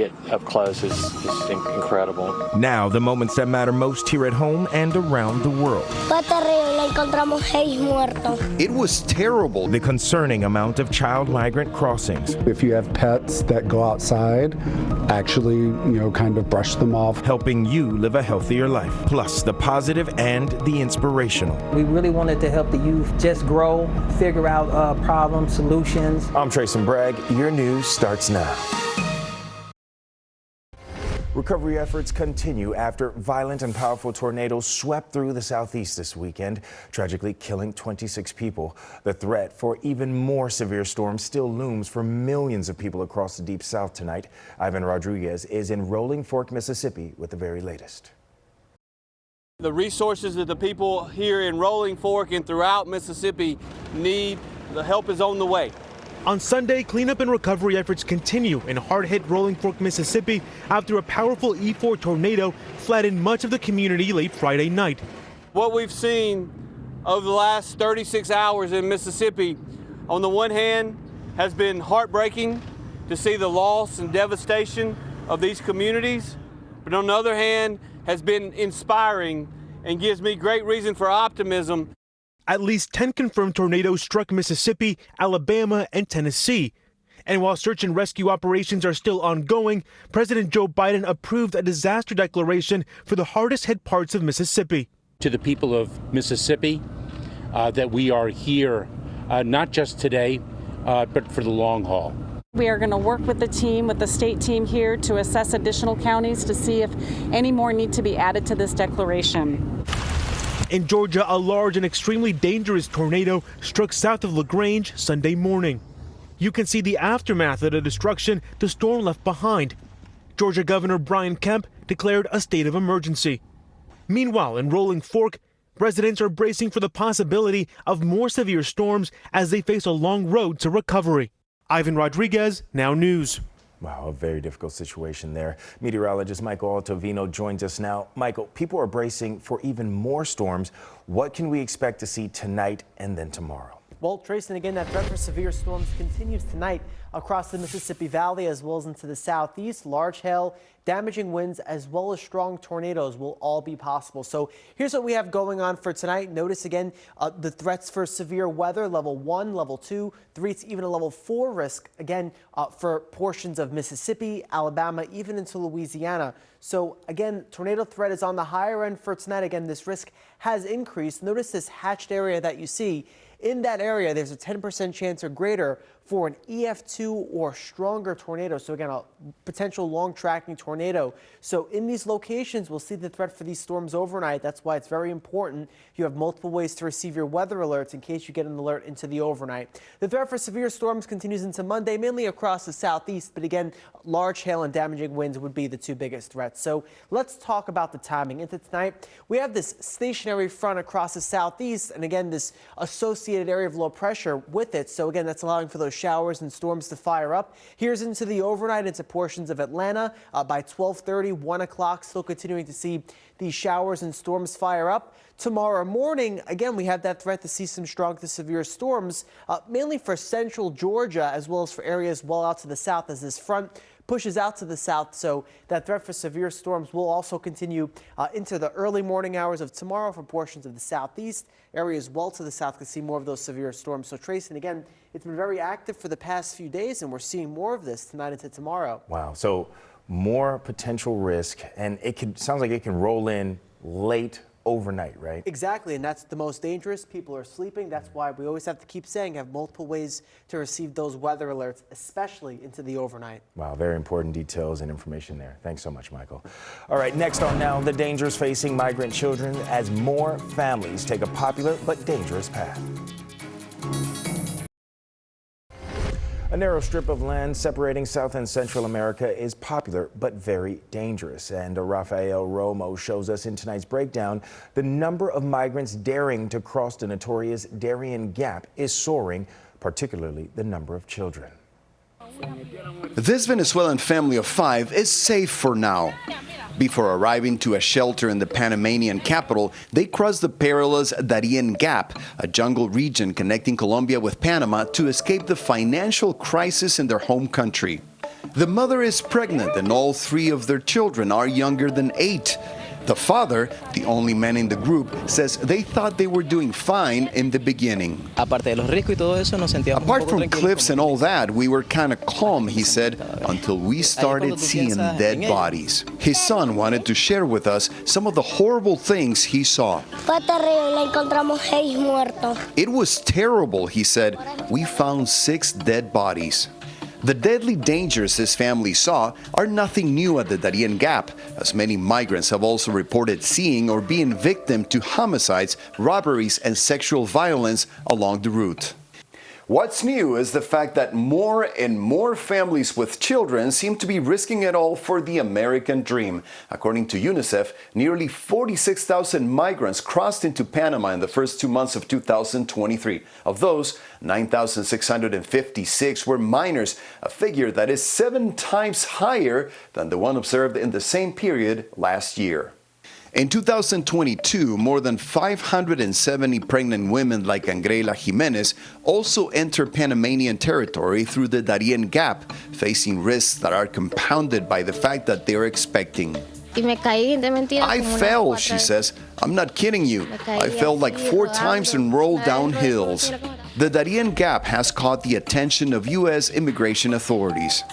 see it up close is incredible. Now, the moments that matter most here at home and around the world. It was terrible. The concerning amount of child migrant crossings. If you have pets that go outside, actually, kind of brush them off. Helping you live a healthier life, plus the positive and the inspirational. We really wanted to help the youth just grow, figure out problems, solutions. I'm Tracy Bragg. Your news starts now. Recovery efforts continue after violent and powerful tornadoes swept through the southeast this weekend, tragically killing 26 people. The threat for even more severe storms still looms for millions of people across the deep south tonight. Ivan Rodriguez is in Rolling Fork, Mississippi with the very latest. The resources that the people here in Rolling Fork and throughout Mississippi need, the help is on the way. On Sunday, cleanup and recovery efforts continue in hard-hit Rolling Fork, Mississippi, after a powerful E4 tornado flattened much of the community late Friday night. What we've seen over the last 36 hours in Mississippi, on the one hand, has been heartbreaking to see the loss and devastation of these communities, but on the other hand, has been inspiring and gives me great reason for optimism. At least 10 confirmed tornadoes struck Mississippi, Alabama, and Tennessee. And while search and rescue operations are still ongoing, President Joe Biden approved a disaster declaration for the hardest hit parts of Mississippi. To the people of Mississippi, that we are here not just today, but for the long haul. We are going to work with the team, with the state team here, to assess additional counties to see if any more need to be added to this declaration. In Georgia, a large and extremely dangerous tornado struck south of LaGrange Sunday morning. You can see the aftermath of the destruction the storm left behind. Georgia Governor Brian Kemp declared a state of emergency. Meanwhile, in Rolling Fork, residents are bracing for the possibility of more severe storms as they face a long road to recovery. Ivan Rodriguez, NOW News. Wow, a very difficult situation there. Meteorologist Michael Altovino joins us now. Michael, people are bracing for even more storms. What can we expect to see tonight and then tomorrow? Well, Tracy, again, that threat for severe storms continues tonight across the Mississippi Valley as well as into the southeast. Large hail, damaging winds, as well as strong tornadoes will all be possible. So here's what we have going on for tonight. Notice again the threats for severe weather, level 1, level 2, 3, to even a level 4 risk, again, for portions of Mississippi, Alabama, even into Louisiana. So again, tornado threat is on the higher end for tonight. Again, this risk has increased. Notice this hatched area that you see. In that area, there's a 10% chance or greater for an EF2 or stronger tornado. So again, a potential long tracking tornado. So in these locations, we'll see the threat for these storms overnight. That's why it's very important you have multiple ways to receive your weather alerts in case you get an alert into the overnight. The threat for severe storms continues into Monday, mainly across the southeast. But again, large hail and damaging winds would be the two biggest threats. So let's talk about the timing. Into tonight, we have this stationary front across the southeast. And again, this associated area of low pressure with it. So again, that's allowing for those showers and storms to fire up. Here's into the overnight, into portions of Atlanta by 12:30, 1 o'clock, still continuing to see these showers and storms fire up. Tomorrow morning, again, we have that threat to see some strong to severe storms, mainly for central Georgia, as well as for areas well out to the south as this front pushes out to the south. So that threat for severe storms will also continue into the early morning hours of tomorrow for portions of the southeast. Areas well to the south could see more of those severe storms. So Tracy, and again, it's been very active for the past few days, and we're seeing more of this tonight into tomorrow. Wow. So more potential risk, and sounds like it can roll in late overnight, right? Exactly, and that's the most dangerous. People are sleeping. That's why we always have to keep saying have multiple ways to receive those weather alerts, especially into the overnight. Wow, very important details and information there. Thanks so much, Michael. All right, next on Now, the dangers facing migrant children as more families take a popular but dangerous path. A narrow strip of land separating South and Central America is popular but very dangerous. And Rafael Romo shows us in tonight's breakdown the number of migrants daring to cross the notorious Darien Gap is soaring, particularly the number of children. This Venezuelan family of 5 is safe for now. Before arriving to a shelter in the Panamanian capital, they crossed the perilous Darien Gap, a jungle region connecting Colombia with Panama, to escape the financial crisis in their home country. The mother is pregnant and all 3 of their children are younger than 8. The father, the only man in the group, says they thought they were doing fine in the beginning. Apart from cliffs and all that, we were kind of calm, he said, until we started seeing dead bodies. His son wanted to share with us some of the horrible things he saw. It was terrible, he said. We found 6 dead bodies. The deadly dangers his family saw are nothing new at the Darien Gap, as many migrants have also reported seeing or being victim to homicides, robberies, and sexual violence along the route. What's new is the fact that more and more families with children seem to be risking it all for the American dream. According to UNICEF, nearly 46,000 migrants crossed into Panama in the first 2 months of 2023. Of those, 9,656 were minors, a figure that is 7 times higher than the one observed in the same period last year. In 2022, more than 570 pregnant women like Angela Jimenez also enter Panamanian territory through the Darien Gap, facing risks that are compounded by the fact that they're expecting. I fell, she says. I'm not kidding you. I fell like 4 times and rolled down hills. The Darien Gap has caught the attention of U.S. immigration authorities.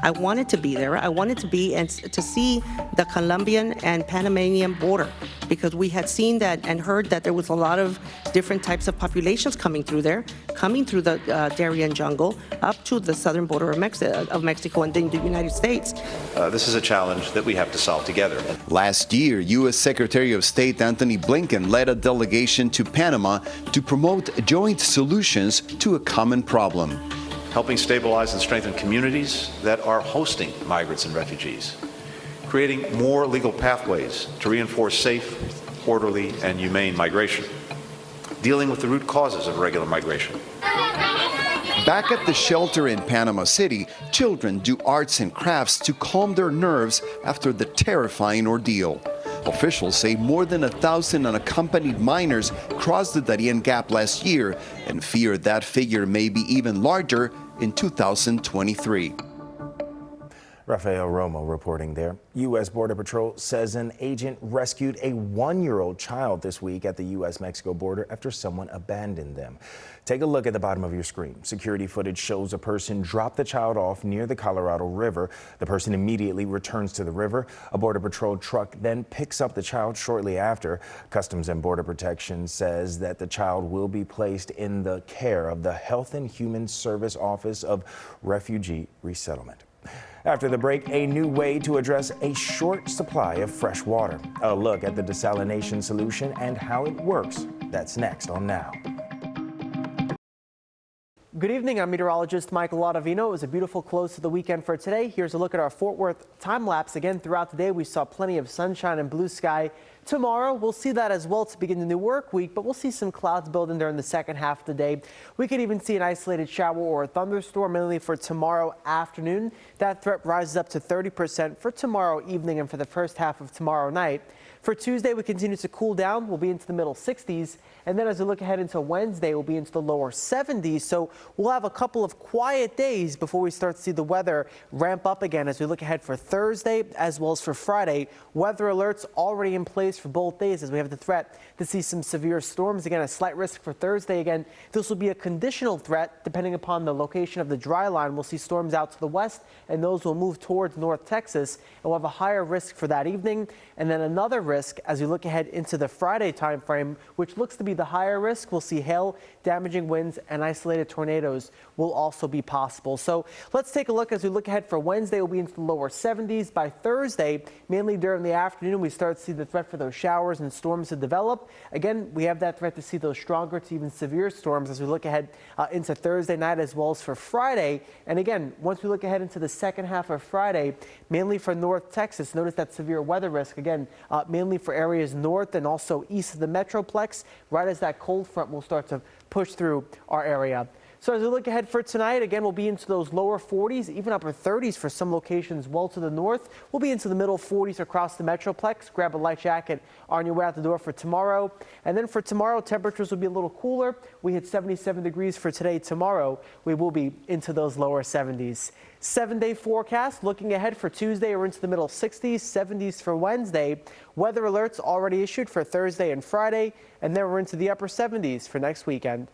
I wanted to be there. I wanted to be and to see the Colombian and Panamanian border, because we had seen that and heard that there was a lot of different types of populations coming through there, coming through the Darien jungle up to the southern border of Mexico and then the United States. This is a challenge that we have to solve together. Last year, U.S. Secretary of State Antony Blinken led a delegation to Panama to promote joint solutions to a common problem. Helping stabilize and strengthen communities that are hosting migrants and refugees, creating more legal pathways to reinforce safe, orderly, and humane migration, dealing with the root causes of irregular migration. Back at the shelter in Panama City, children do arts and crafts to calm their nerves after the terrifying ordeal. Officials say more than 1,000 unaccompanied minors crossed the Darien Gap last year and fear that figure may be even larger in 2023. Rafael Romo reporting there. U.S. Border Patrol says an agent rescued a 1-year-old child this week at the U.S.-Mexico border after someone abandoned them. Take a look at the bottom of your screen. Security footage shows a person drop the child off near the Colorado River. The person immediately returns to the river. A Border Patrol truck then picks up the child shortly after. Customs and Border Protection says that the child will be placed in the care of the Health and Human Service Office of Refugee Resettlement. After the break, a new way to address a short supply of fresh water. A look at the desalination solution and how it works. That's next on Now. Good evening, I'm meteorologist Michael Ottavino. It was a beautiful close to the weekend for today. Here's a look at our Fort Worth time lapse. Again, throughout the day, we saw plenty of sunshine and blue sky. Tomorrow, we'll see that as well to begin the new work week, but we'll see some clouds building during the second half of the day. We could even see an isolated shower or a thunderstorm, mainly for tomorrow afternoon. That threat rises up to 30% for tomorrow evening and for the first half of tomorrow night. For Tuesday, we continue to cool down. We'll be into the middle 60s. And then as we look ahead into Wednesday, we'll be into the lower 70s. So we'll have a couple of quiet days before we start to see the weather ramp up again as we look ahead for Thursday as well as for Friday. Weather alerts already in place for both days as we have the threat to see some severe storms. Again, a slight risk for Thursday. Again, this will be a conditional threat depending upon the location of the dry line. We'll see storms out to the west and those will move towards North Texas. And we'll have a higher risk for that evening. And then another risk as we look ahead into the Friday time frame, which looks to be the higher risk. We'll see hail, damaging winds, and isolated tornadoes will also be possible. So let's take a look as we look ahead for Wednesday. We'll be into the lower 70s. By Thursday, mainly during the afternoon, we start to see the threat for those showers and storms to develop. Again, we have that threat to see those stronger to even severe storms as we look ahead into Thursday night as well as for Friday. And again, once we look ahead into the second half of Friday, mainly for North Texas, notice that severe weather risk, again, mainly for areas north and also east of the Metroplex, right as that cold front will start to push through our area. So as we look ahead for tonight, again, we'll be into those lower 40s, even upper 30s for some locations well to the north. We'll be into the middle 40s across the Metroplex. Grab a light jacket on your way out the door for tomorrow. And then for tomorrow, temperatures will be a little cooler. We hit 77 degrees for today. Tomorrow, we will be into those lower 70s. 7-day forecast looking ahead for Tuesday. We're into the middle 60s, 70s for Wednesday. Weather alerts already issued for Thursday and Friday. And then we're into the upper 70s for next weekend.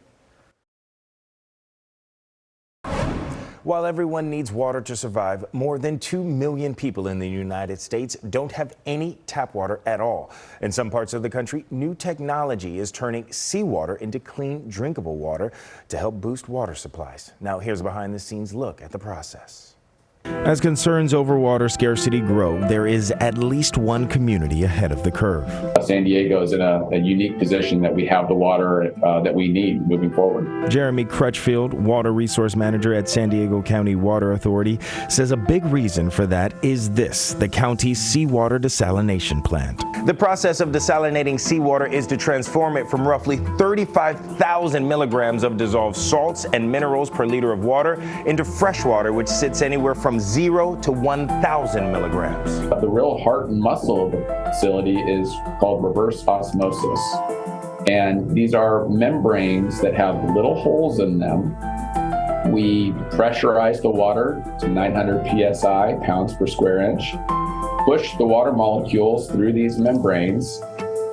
While everyone needs water to survive, more than 2 million people in the United States don't have any tap water at all. In some parts of the country, new technology is turning seawater into clean, drinkable water to help boost water supplies. Now, here's a behind-the-scenes look at the process. As concerns over water scarcity grow, there is at least one community ahead of the curve. San Diego is in a unique position that we have the water that we need moving forward. Jeremy Crutchfield, Water Resource Manager at San Diego County Water Authority, says a big reason for that is this, the county's seawater desalination plant. The process of desalinating seawater is to transform it from roughly 35,000 milligrams of dissolved salts and minerals per liter of water into fresh water, which sits anywhere from 0 to 1,000 milligrams. The real heart and muscle of the facility is called reverse osmosis. And these are membranes that have little holes in them. We pressurize the water to 900 psi, pounds per square inch, push the water molecules through these membranes.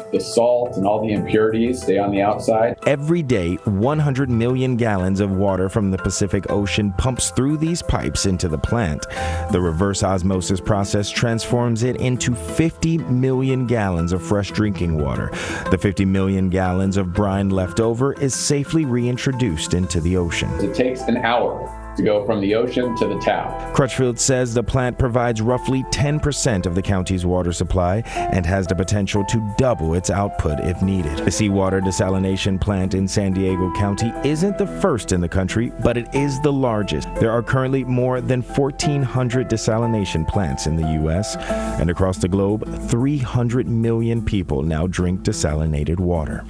The salt and all the impurities stay on the outside. Every day, 100 million gallons of water from the Pacific Ocean pumps through these pipes into the plant. The reverse osmosis process transforms it into 50 million gallons of fresh drinking water. The 50 million gallons of brine left over is safely reintroduced into the ocean. It takes an hour to go from the ocean to the tap. Crutchfield says the plant provides roughly 10% of the county's water supply and has the potential to double its output if needed. The seawater desalination plant in San Diego County isn't the first in the country, but it is the largest. There are currently more than 1,400 desalination plants in the U.S., and across the globe, 300 million people now drink desalinated water.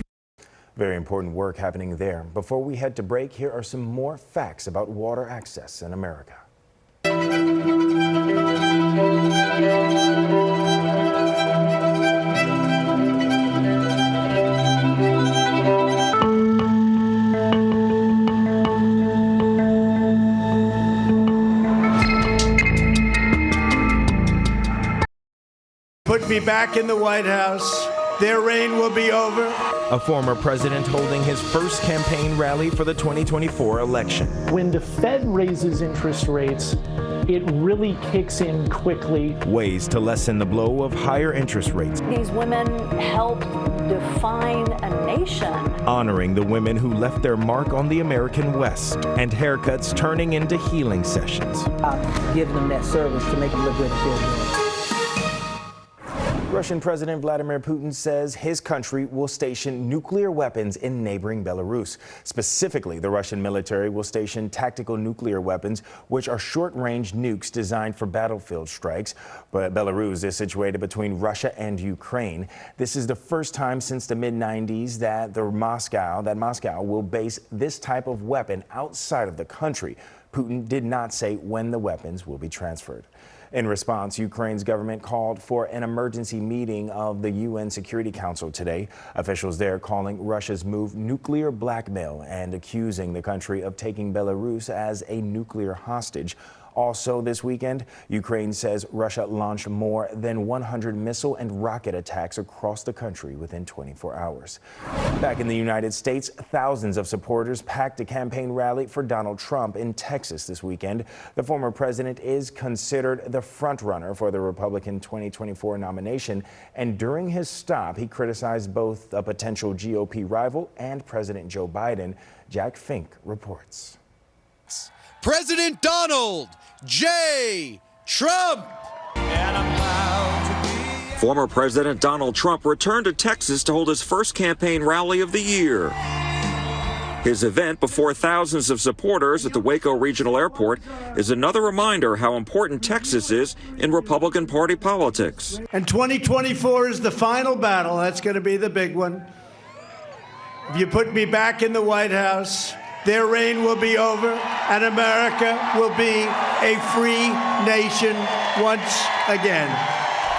Very important work happening there. Before we head to break, here are some more facts about water access in America. Put me back in the White House. Their reign will be over. A former president holding his first campaign rally for the 2024 election. When the Fed raises interest rates, it really kicks in quickly. Ways to lessen the blow of higher interest rates. These women helped define a nation. Honoring the women who left their mark on the American West. And haircuts turning into healing sessions. Give them that service to make them look good and feel good. Russian President Vladimir Putin says his country will station nuclear weapons in neighboring Belarus. Specifically, the Russian military will station tactical nuclear weapons, which are short-range nukes designed for battlefield strikes. But Belarus is situated between Russia and Ukraine. This is the first time since the mid-90s that Moscow will base this type of weapon outside of the country. Putin did not say when the weapons will be transferred. In response, Ukraine's government called for an emergency meeting of the UN Security Council today. Officials there calling Russia's move nuclear blackmail and accusing the country of taking Belarus as a nuclear hostage. Also this weekend, Ukraine says Russia launched more than 100 missile and rocket attacks across the country within 24 hours. Back in the United States, thousands of supporters packed a campaign rally for Donald Trump in Texas this weekend. The former president is considered the frontrunner for the Republican 2024 nomination, and during his stop, he criticized both a potential GOP rival and President Joe Biden. Jack Fink reports. President Donald J. Trump. Former President Donald Trump returned to Texas to hold his first campaign rally of the year. His event before thousands of supporters at the Waco Regional Airport is another reminder how important Texas is in Republican Party politics. And 2024 is the final battle. That's going to be the big one. If you put me back in the White House, their reign will be over, and America will be a free nation once again.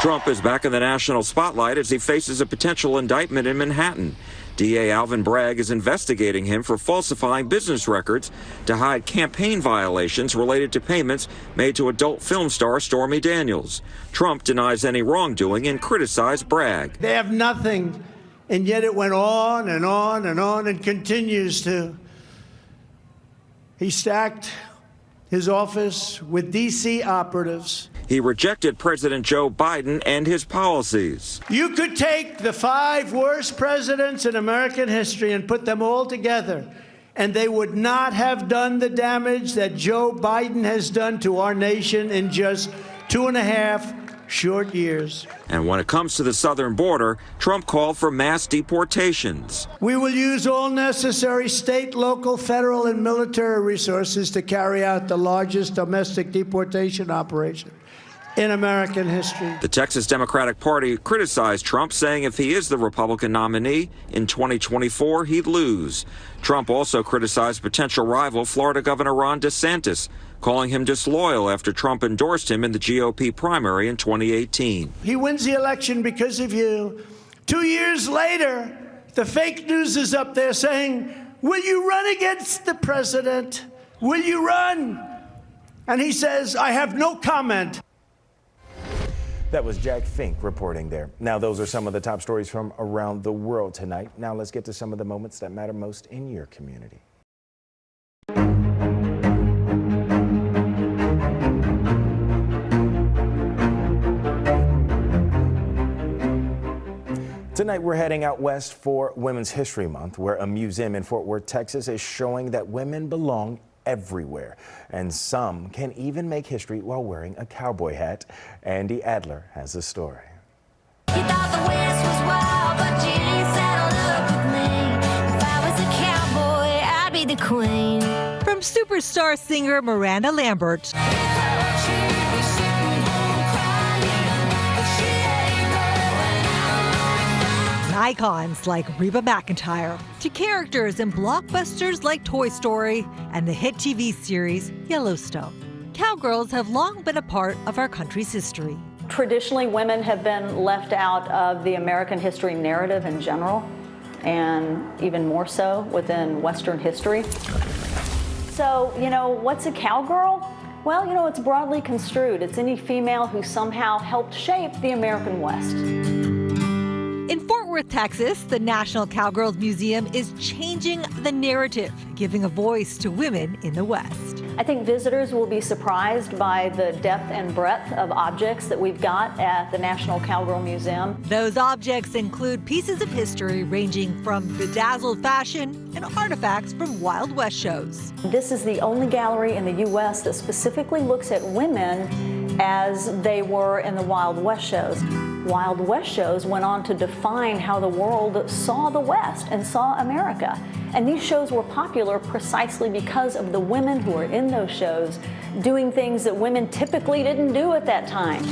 Trump is back in the national spotlight as he faces a potential indictment in Manhattan. DA Alvin Bragg is investigating him for falsifying business records to hide campaign violations related to payments made to adult film star Stormy Daniels. Trump denies any wrongdoing and criticized Bragg. They have nothing, and yet it went on and on and on and continues to. He stacked his office with D.C. operatives. He rejected President Joe Biden and his policies. You could take the 5 worst presidents in American history and put them all together, and they would not have done the damage that Joe Biden has done to our nation in just 2.5 short years. And when it comes to the southern border, Trump called for mass deportations. We will use all necessary state, local, federal, and military resources to carry out the largest domestic deportation operation in American history. The Texas Democratic Party criticized Trump, saying if he is the Republican nominee in 2024, he'd lose. Trump also criticized potential rival Florida Governor Ron DeSantis, calling him disloyal after Trump endorsed him in the GOP primary in 2018. He wins the election because of you. 2 years later, the fake news is up there saying, will you run against the president? Will you run? And he says, I have no comment. That was Jack Fink reporting there. Now, those are some of the top stories from around the world tonight. Now, let's get to some of the moments that matter most in your community. Tonight, we're heading out west for Women's History Month, where a museum in Fort Worth, Texas is showing that women belong everywhere, and some can even make history while wearing a cowboy hat. Andy Adler has the story. You thought the West was wild, but you ain't saddled up with me. If I was a cowboy, I'd be the queen. From superstar singer Miranda Lambert icons like Reba McEntire, to characters in blockbusters like Toy Story and the hit TV series Yellowstone. Cowgirls have long been a part of our country's history. Traditionally, women have been left out of the American history narrative in general, and even more so within Western history. So, what's a cowgirl? Well, it's broadly construed. It's any female who somehow helped shape the American West. In Fort Worth, Texas, the National Cowgirls Museum is changing the narrative, giving a voice to women in the West. I think visitors will be surprised by the depth and breadth of objects that we've got at the National Cowgirl Museum. Those objects include pieces of history ranging from bedazzled fashion and artifacts from Wild West shows. This is the only gallery in the U.S. that specifically looks at women as they were in the Wild West shows. Wild West shows went on to define how the world saw the West and saw America. And these shows were popular precisely because of the women who were in those shows doing things that women typically didn't do at that time.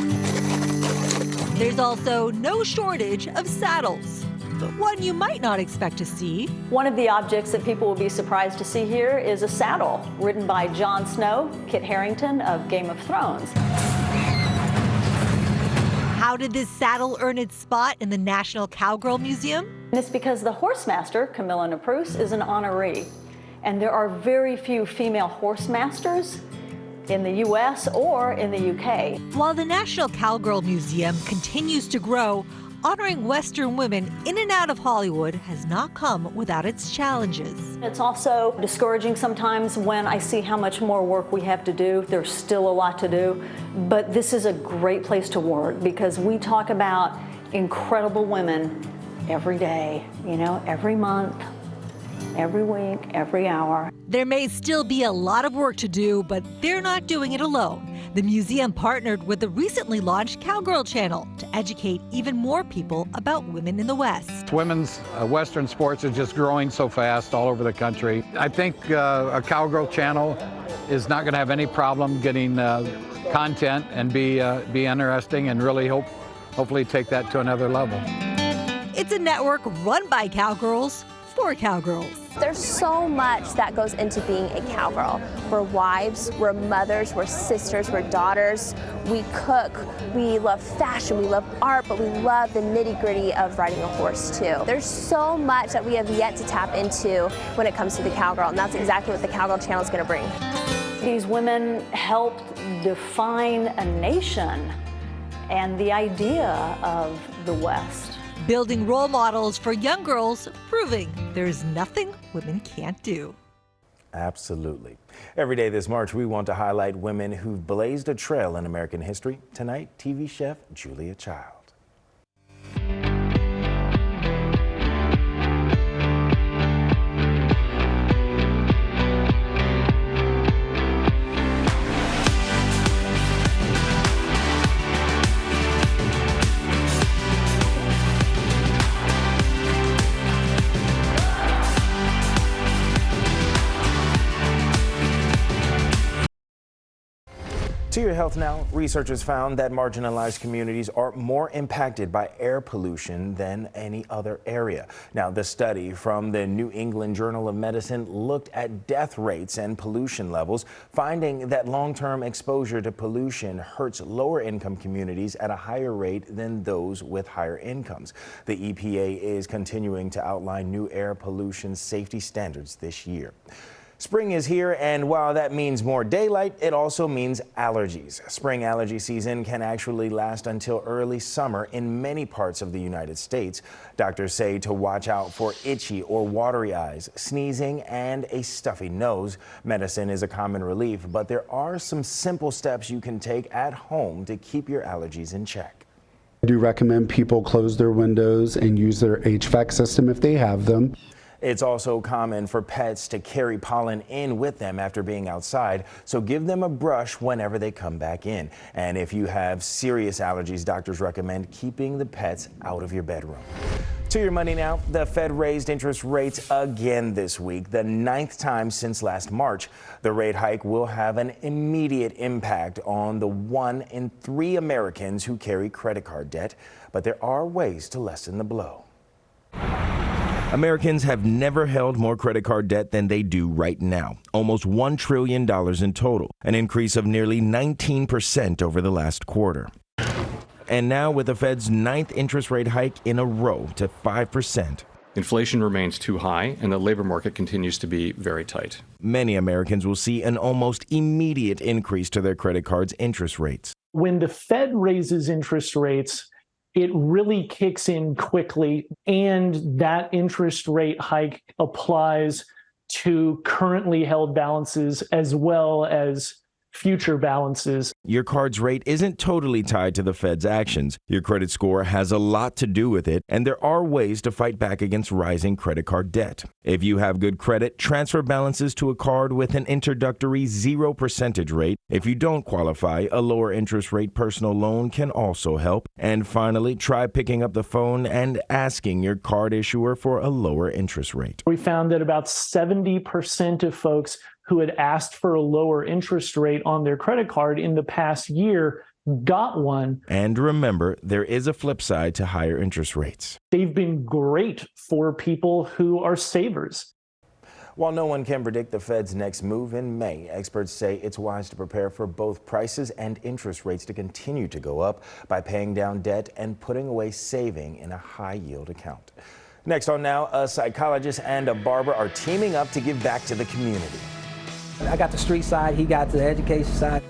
There's also no shortage of saddles, but one you might not expect to see. One of the objects that people will be surprised to see here is a saddle ridden by Jon Snow, Kit Harington of Game of Thrones. How did this saddle earn its spot in the National Cowgirl Museum? And it's because the horsemaster, Camilla Naprouse, is an honoree. And there are very few female horsemasters in the U.S. or in the U.K. While the National Cowgirl Museum continues to grow, honoring Western women in and out of Hollywood has not come without its challenges. It's also discouraging sometimes when I see how much more work we have to do. There's still a lot to do, but this is a great place to work because we talk about incredible women every day, every month, every week, every hour. There may still be a lot of work to do, but they're not doing it alone. The museum partnered with the recently launched Cowgirl Channel to educate even more people about women in the West. Women's Western sports is just growing so fast all over the country. I think a Cowgirl Channel is not going to have any problem getting content and be interesting and really hopefully take that to another level. It's a network run by cowgirls, for cowgirls. There's so much that goes into being a cowgirl. We're wives, we're mothers, we're sisters, we're daughters. We cook, we love fashion, we love art, but we love the nitty-gritty of riding a horse too. There's so much that we have yet to tap into when it comes to the cowgirl, and that's exactly what the Cowgirl Channel is going to bring. These women helped define a nation and the idea of the West. Building role models for young girls, proving there's nothing women can't do. Absolutely. Every day this March, we want to highlight women who've blazed a trail in American history. Tonight, TV chef Julia Child. To your health now, researchers found that marginalized communities are more impacted by air pollution than any other area. Now, the study from the New England Journal of Medicine looked at death rates and pollution levels, finding that long-term exposure to pollution hurts lower income communities at a higher rate than those with higher incomes. The EPA is continuing to outline new air pollution safety standards this year. Spring is here, and while that means more daylight, it also means allergies. Spring allergy season can actually last until early summer in many parts of the United States. Doctors say to watch out for itchy or watery eyes, sneezing, and a stuffy nose. Medicine is a common relief, but there are some simple steps you can take at home to keep your allergies in check. I do recommend people close their windows and use their HVAC system if they have them. It's also common for pets to carry pollen in with them after being outside, so give them a brush whenever they come back in. And if you have serious allergies, doctors recommend keeping the pets out of your bedroom. To your money now, the Fed raised interest rates again this week, the 9th time since last March. The rate hike will have an immediate impact on the 1 in 3 Americans who carry credit card debt, but there are ways to lessen the blow. Americans have never held more credit card debt than they do right now, almost $1 trillion in total, an increase of nearly 19% over the last quarter. And now with the Fed's 9th interest rate hike in a row to 5%. Inflation remains too high, and the labor market continues to be very tight. Many Americans will see an almost immediate increase to their credit cards' interest rates. When the Fed raises interest rates, it really kicks in quickly, and that interest rate hike applies to currently held balances as well as future balances. Your card's rate isn't totally tied to the Fed's actions. Your credit score has a lot to do with it, and there are ways to fight back against rising credit card debt. If you have good credit, transfer balances to a card with an introductory 0% rate. If you don't qualify, a lower interest rate personal loan can also help. And finally, try picking up the phone and asking your card issuer for a lower interest rate. We found that about 70% of folks who had asked for a lower interest rate on their credit card in the past year got one. And remember, there is a flip side to higher interest rates. They've been great for people who are savers. While no one can predict the Fed's next move in May, experts say it's wise to prepare for both prices and interest rates to continue to go up by paying down debt and putting away saving in a high-yield account. Next on Now, a psychologist and a barber are teaming up to give back to the community. I got the street side, he got the education side.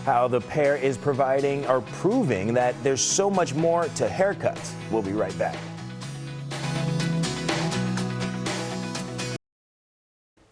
How the pair is proving that there's so much more to haircuts. We'll be right back.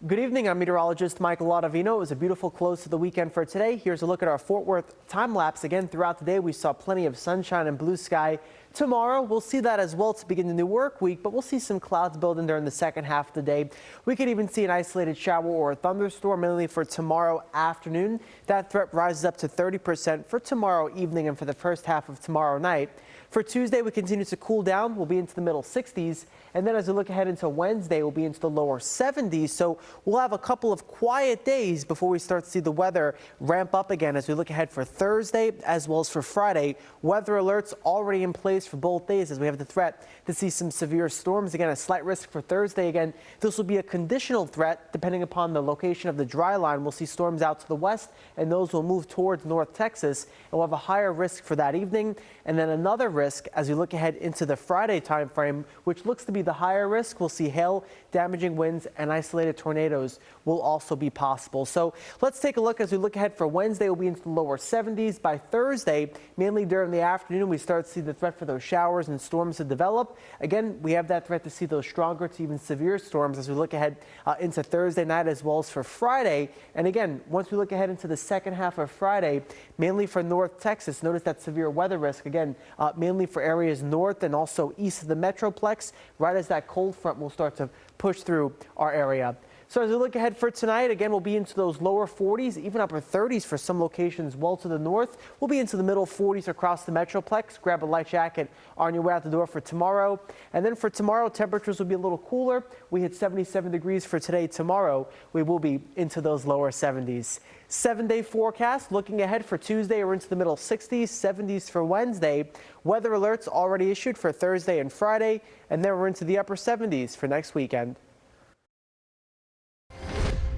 Good evening, I'm meteorologist Michael Ottavino. It was a beautiful close to the weekend for today. Here's a look at our Fort Worth time lapse. Again, throughout the day, we saw plenty of sunshine and blue sky. Tomorrow, we'll see that as well to begin the new work week, but we'll see some clouds building during the second half of the day. We could even see an isolated shower or a thunderstorm, mainly for tomorrow afternoon. That threat rises up to 30% for tomorrow evening and for the first half of tomorrow night. For Tuesday, we continue to cool down. We'll be into the middle 60s. And then as we look ahead into Wednesday, we'll be into the lower 70s. So we'll have a couple of quiet days before we start to see the weather ramp up again as we look ahead for Thursday as well as for Friday. Weather alerts already in place for both days as we have the threat to see some severe storms. Again, a slight risk for Thursday. Again, this will be a conditional threat depending upon the location of the dry line. We'll see storms out to the west, and those will move towards North Texas, and we'll have a higher risk for that evening. And then another risk as we look ahead into the Friday time frame, which looks to be the higher risk. We'll see hail, damaging winds, and isolated tornadoes will also be possible. So let's take a look as we look ahead for Wednesday. We'll be into the lower 70s. By Thursday, mainly during the afternoon, we start to see the threat for those showers and storms to develop. Again, we have that threat to see those stronger to even severe storms as we look ahead into Thursday night as well as for Friday. And again, once we look ahead into the second half of Friday, mainly for North Texas, notice that severe weather risk, again, mainly for areas north and also east of the Metroplex, right as that cold front will start to push through our area. So as we look ahead for tonight, again, we'll be into those lower 40s, even upper 30s for some locations well to the north. We'll be into the middle 40s across the Metroplex. Grab a light jacket on your way out the door for tomorrow. And then for tomorrow, temperatures will be a little cooler. We hit 77 degrees for today. Tomorrow, we will be into those lower 70s. 7-day forecast looking ahead for Tuesday. We're into the middle 60s, 70s for Wednesday. Weather alerts already issued for Thursday and Friday. And then we're into the upper 70s for next weekend.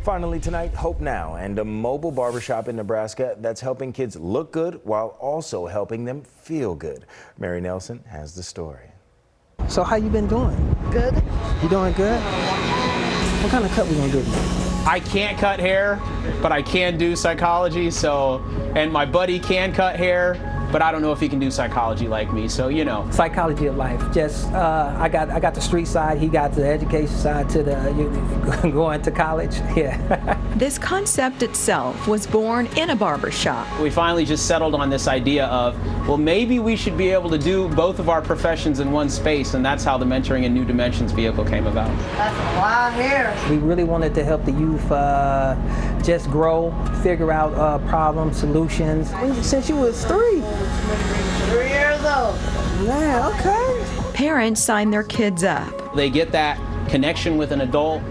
Finally tonight, Hope Now and a mobile barbershop in Nebraska that's helping kids look good while also helping them feel good. Mary Nelson has the story. So how you been doing? Good. You doing good? What kind of cut we gonna give you? I can't cut hair, but I can do psychology, and my buddy can cut hair, but I don't know if he can do psychology like me, so you know. Psychology of life. Just I got the street side, he got the education side to the going to college. Yeah. This concept itself was born in a barber shop. We finally just settled on this idea of, well, maybe we should be able to do both of our professions in one space, and that's how the Mentoring in New Dimensions vehicle came about. That's a lot of hair. We really wanted to help the youth just grow, figure out problems, solutions. Since you was 3. 3 years old. Yeah, okay. Parents sign their kids up. They get that connection with an adult.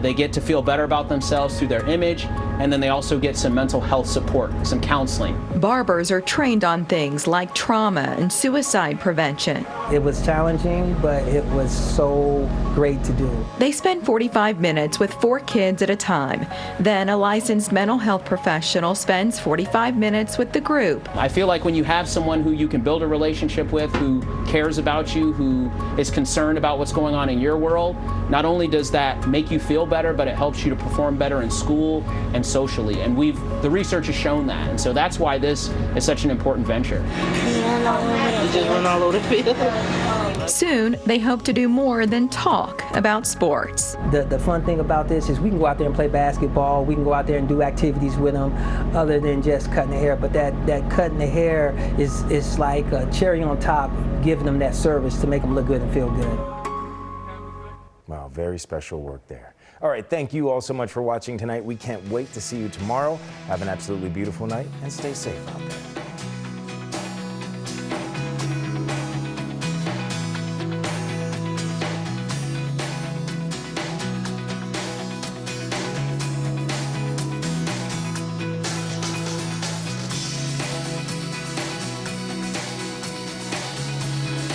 They get to feel better about themselves through their image, and then they also get some mental health support, some counseling. Barbers are trained on things like trauma and suicide prevention. It was challenging, but it was so great to do. They spend 45 minutes with 4 kids at a time. Then a licensed mental health professional spends 45 minutes with the group. I feel like when you have someone who you can build a relationship with, who cares about you, who is concerned about what's going on in your world, not only does that make you feel better, but it helps you to perform better in school and socially. And the research has shown that. And so that's why this is such an important venture. You just run all over the field. Soon, they hope to do more than talk about sports. The fun thing about this is we can go out there and play basketball. We can go out there and do activities with them other than just cutting the hair. But that cutting the hair is like a cherry on top, giving them that service to make them look good and feel good. Wow, very special work there. All right, thank you all so much for watching tonight. We can't wait to see you tomorrow. Have an absolutely beautiful night and stay safe out there.